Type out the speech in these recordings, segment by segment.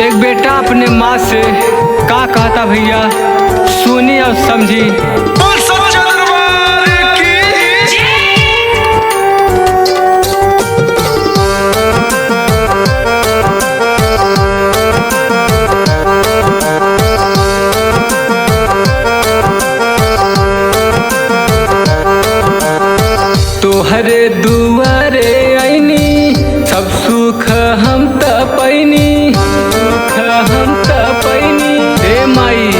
एक बेटा अपने माँ से का कहता भैया, सुनी और समझी। तोहरे दुआरे आईनी सब सुख हम त पैनी, सुख हम त पैनी हे माई।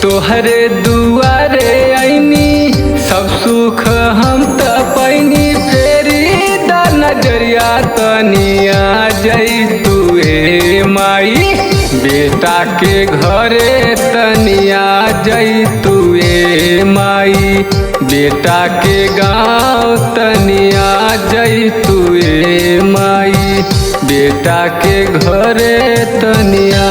तोहरे दुआरे आईनी सब सुख हम त पैनी, फेरी द नजरिया तनिया जई तू हे माई। बेटा के घरे तनिया जई तू हे माई, बेटा के गाँव तनिया जई तू ए माई, बेटा के घरे तनिया।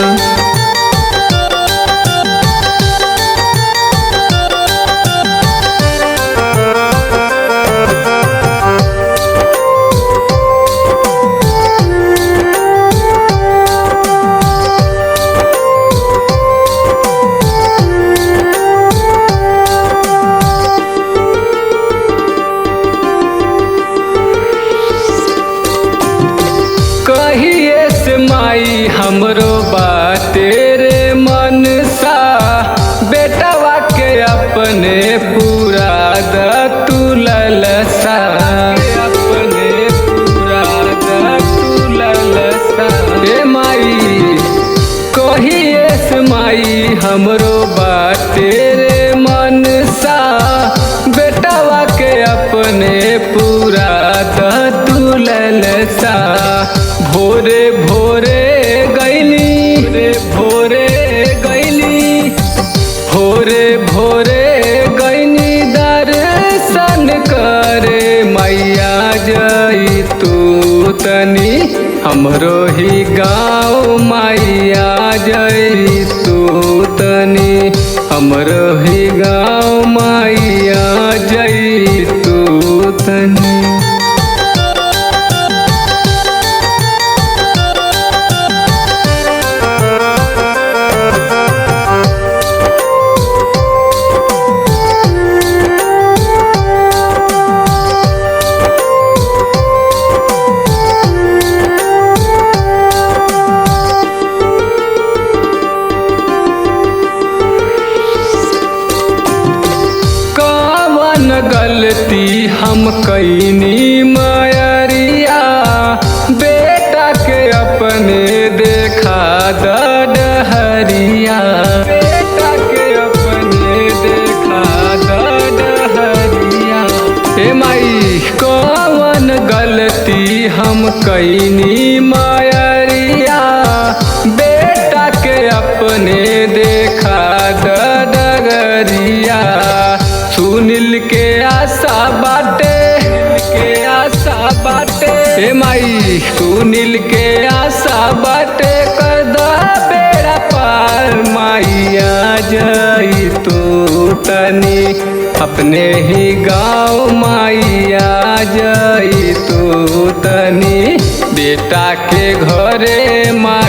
माई हमरो बाटे रे मन सा, बेटवा के अपने पूरा द तू ललसा, अपने पूरा द तू ललसा हे माई। कहिए से माई हमरो बाटे रे मन सा, बेटवा के अपने पूरा द तू ललसा। भोरे भोरे गईली रे भोरे गईली, भोरे भोरे गईनी दर्शन करे मैया जई तू तनी हमरो ही गाँव मैया जई तू तनी हमरो ही गाँव मैया जई तू तनी। गलती हम कईनी मयरिया, बेटा के अपने देखा डहरिया, बेटा के अपने देखा डहरिया हे माई। कौन गलती हम कईनी मयरिया, बेटा के अपने देखा डगरिया। सुनील के आशा बाटे, के आशा बाटे हे माई। सुनील के आशा बाटे कर द बेड़ा पार मैया जई तू तनी अपने ही गाँव मैया जई तू तनी, बेटा के घरे माँ